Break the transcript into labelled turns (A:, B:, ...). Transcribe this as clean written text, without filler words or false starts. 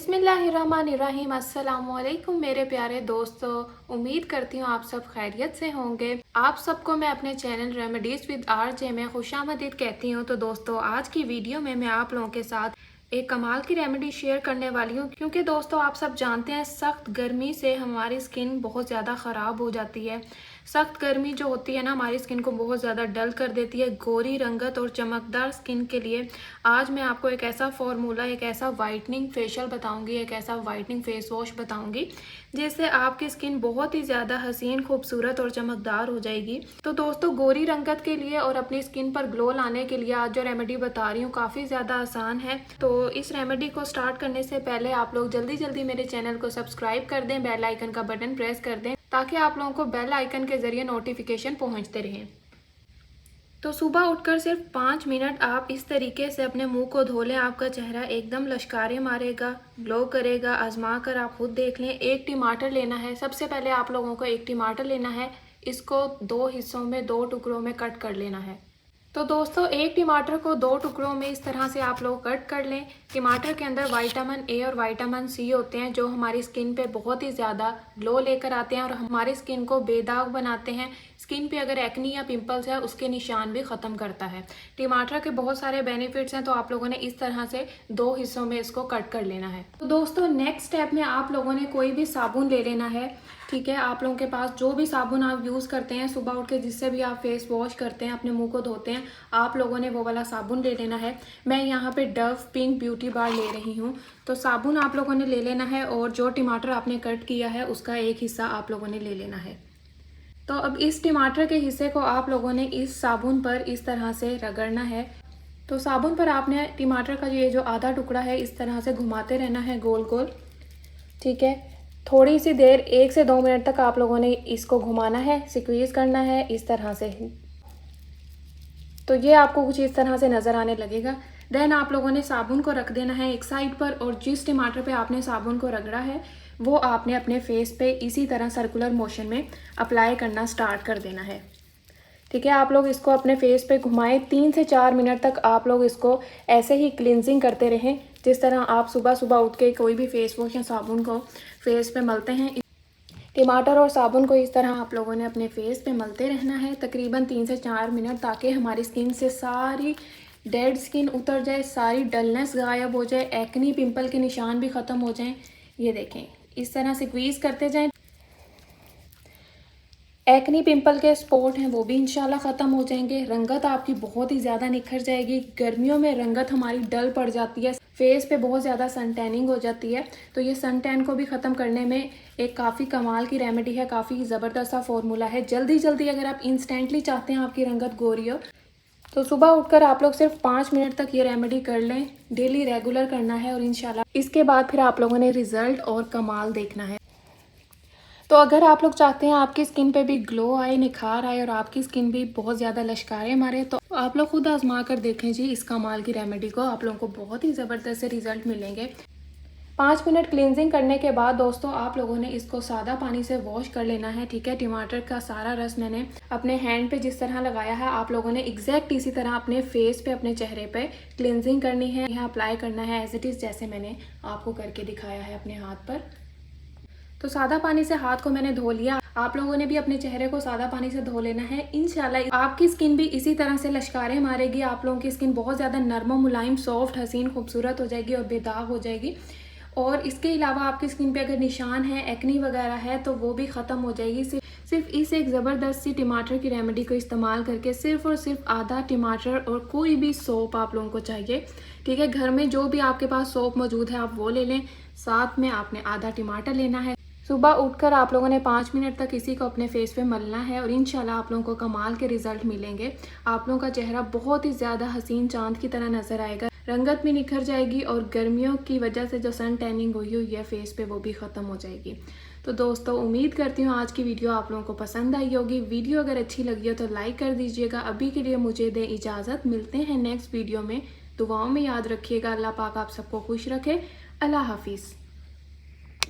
A: बिस्मिल्लाहिर्रहमानिर्रहीम। अस्सलामुअलैकुम मेरे प्यारे दोस्तों, उम्मीद करती हूँ आप सब खैरियत से होंगे। आप सबको मैं अपने चैनल रेमेडीज विद आरजे में खुशामदीद कहती हूँ। तो दोस्तों, आज की वीडियो में मैं आप लोगों के साथ एक कमाल की रेमेडी शेयर करने वाली हूँ, क्योंकि दोस्तों आप सब जानते हैं सख्त गर्मी से हमारी स्किन बहुत ज़्यादा ख़राब हो जाती है। सख्त गर्मी जो होती है ना, हमारी स्किन को बहुत ज़्यादा डल कर देती है। गोरी रंगत और चमकदार स्किन के लिए आज मैं आपको एक ऐसा फॉर्मूला, एक ऐसा वाइटनिंग फेशियल बताऊंगी, एक ऐसा वाइटनिंग फेस वॉश बताऊंगी जिससे आपकी स्किन बहुत ही ज़्यादा हसीन, खूबसूरत और चमकदार हो जाएगी। तो दोस्तों, गोरी रंगत के लिए और अपनी स्किन पर ग्लो लाने के लिए आज जो रेमेडी बता रही हूँ काफ़ी ज़्यादा आसान है। तो इस रेमेडी को स्टार्ट करने से पहले आप लोग जल्दी जल्दी मेरे चैनल को सब्सक्राइब कर दें, बेल आइकन का बटन प्रेस कर दें ताकि आप लोगों को बेल आइकन के ज़रिए नोटिफिकेशन पहुँचते रहें। तो सुबह उठकर सिर्फ 5 मिनट आप इस तरीके से अपने मुंह को धो लें, आपका चेहरा एकदम लश्कारे मारेगा, ग्लो करेगा। आजमा कर आप खुद देख लें। एक टमाटर लेना है। सबसे पहले आप लोगों को एक टमाटर लेना है, इसको 2 हिस्सों में, 2 टुकड़ों में कट कर लेना है। तो दोस्तों, एक टमाटर को 2 टुकड़ों में इस तरह से आप लोग कट कर लें। टमाटर के अंदर विटामिन ए और विटामिन सी होते हैं जो हमारी स्किन पे बहुत ही ज़्यादा ग्लो लेकर आते हैं और हमारी स्किन को बेदाग बनाते हैं। स्किन पे अगर एक्नी या पिंपल्स है उसके निशान भी ख़त्म करता है। टमाटर के बहुत सारे बेनिफिट्स हैं, तो आप लोगों ने इस तरह से 2 हिस्सों में इसको कट कर लेना है। तो दोस्तों, नेक्स्ट स्टेप में आप लोगों ने कोई भी साबुन ले लेना है। ठीक है, आप लोगों के पास जो भी साबुन आप यूज़ करते हैं सुबह उठ के, जिससे भी आप फेस वॉश करते हैं, अपने मुंह को धोते हैं, आप लोगों ने वो वाला साबुन ले लेना है। मैं यहाँ पे डव पिंक ब्यूटी बार ले रही हूँ। तो साबुन आप लोगों ने ले लेना है और जो टमाटर आपने कट किया है उसका एक हिस्सा आप लोगों ने ले लेना है। तो अब इस टमाटर के हिस्से को आप लोगों ने इस साबुन पर इस तरह से रगड़ना है। तो साबुन पर आपने टमाटर का ये जो आधा टुकड़ा है इस तरह से घुमाते रहना है गोल गोल। ठीक है, थोड़ी सी देर 1 से 2 मिनट तक आप लोगों ने इसको घुमाना है, स्क्वीज़ करना है इस तरह से। तो ये आपको कुछ इस तरह से नज़र आने लगेगा। देन आप लोगों ने साबुन को रख देना है एक साइड पर और जिस टमाटर पे आपने साबुन को रगड़ा है वो आपने अपने फेस पे इसी तरह सर्कुलर मोशन में अप्लाई करना स्टार्ट कर देना है। ठीक है, आप लोग इसको अपने फेस पे घुमाएं। 3 से 4 मिनट तक आप लोग इसको ऐसे ही क्लिनजिंग करते रहें, जिस तरह आप सुबह सुबह उठ के कोई भी फेस वॉश या साबुन को फेस पे मलते हैं। टमाटर और साबुन को इस तरह आप लोगों ने अपने फेस पे मलते रहना है तकरीबन 3 से 4 मिनट, ताकि हमारी स्किन से सारी डेड स्किन उतर जाए, सारी डलनेस गायब हो जाए, एक्नी पिंपल के निशान भी ख़त्म हो जाएं। ये देखें, इस तरह से स्क्वीज़ करते जाएं। एक्नी पिंपल के स्पॉट हैं वो भी इंशाल्लाह ख़त्म हो जाएंगे। रंगत आपकी बहुत ही ज़्यादा निखर जाएगी। गर्मियों में रंगत हमारी डल पड़ जाती है, फेस पे बहुत ज़्यादा सन टैनिंग हो जाती है। तो ये सन टैन को भी ख़त्म करने में एक काफ़ी कमाल की रेमेडी है, काफ़ी ज़बरदस्त सा फॉर्मूला है। जल्दी जल्दी अगर आप इंस्टेंटली चाहते हैं आपकी रंगत गोरी हो, तो सुबह उठकर आप लोग सिर्फ 5 मिनट तक ये रेमेडी कर लें। डेली रेगुलर करना है और इंशाल्लाह इसके बाद फिर आप लोगों ने रिजल्ट और कमाल देखना है। तो अगर आप लोग चाहते हैं आपकी स्किन पे भी ग्लो आए, निखार आए और आपकी स्किन भी बहुत ज़्यादा लश्कारे मारे, तो आप लोग खुद आजमा कर देखें जी इस कमाल की रेमेडी को। आप लोगों को बहुत ही ज़बरदस्त से रिजल्ट मिलेंगे। 5 मिनट क्लींजिंग करने के बाद दोस्तों आप लोगों ने इसको सादा पानी से वॉश कर लेना है। ठीक है, टमाटर का सारा रस मैंने अपने हैंड पे जिस तरह लगाया है, आप लोगों ने एग्जैक्ट इसी तरह अपने फेस पे, अपने चेहरे पे क्लींजिंग करनी है। यहाँ अप्लाई करना है एज इट इज़, जैसे मैंने आपको करके दिखाया है अपने हाथ पर। तो सादा पानी से हाथ को मैंने धो लिया। आप लोगों ने भी अपने चेहरे को सादा पानी से धो लेना है। इंशाल्लाह आपकी स्किन भी इसी तरह से लश्कारे मारेगी। आप लोगों की स्किन बहुत ज़्यादा नरम, मुलायम, सॉफ्ट, हसीन, खूबसूरत हो जाएगी और बेदाग हो जाएगी। और इसके अलावा आपकी स्किन पे अगर निशान है, एक्नी वगैरह है, तो वो भी ख़त्म हो जाएगी। सिर्फ इस एक ज़बरदस्त सी टमाटर की रेमेडी को इस्तेमाल करके सिर्फ और सिर्फ आधा टमाटर और कोई भी सोप आप लोगों को चाहिए। ठीक है, घर में जो भी आपके पास सोप मौजूद है आप वो ले लें। साथ में आपने आधा टमाटर लेना है। सुबह उठकर आप लोगों ने 5 मिनट तक इसी को अपने फेस पे मलना है और इंशाल्लाह आप लोगों को कमाल के रिजल्ट मिलेंगे। आप लोगों का चेहरा बहुत ही ज़्यादा हसीन चांद की तरह नज़र आएगा, रंगत भी निखर जाएगी और गर्मियों की वजह से जो सन टैनिंग हुई है फेस पे वो भी ख़त्म हो जाएगी। तो दोस्तों, उम्मीद करती हूँ आज की वीडियो आप लोगों को पसंद आई होगी। वीडियो अगर अच्छी लगी हो तो लाइक कर दीजिएगा। अभी के लिए मुझे दें इजाज़त, मिलते हैं नेक्स्ट वीडियो में। दुआओं में याद रखिएगा। अल्लाह पाक आप सबको खुश रखे। अल्लाह हाफिज़।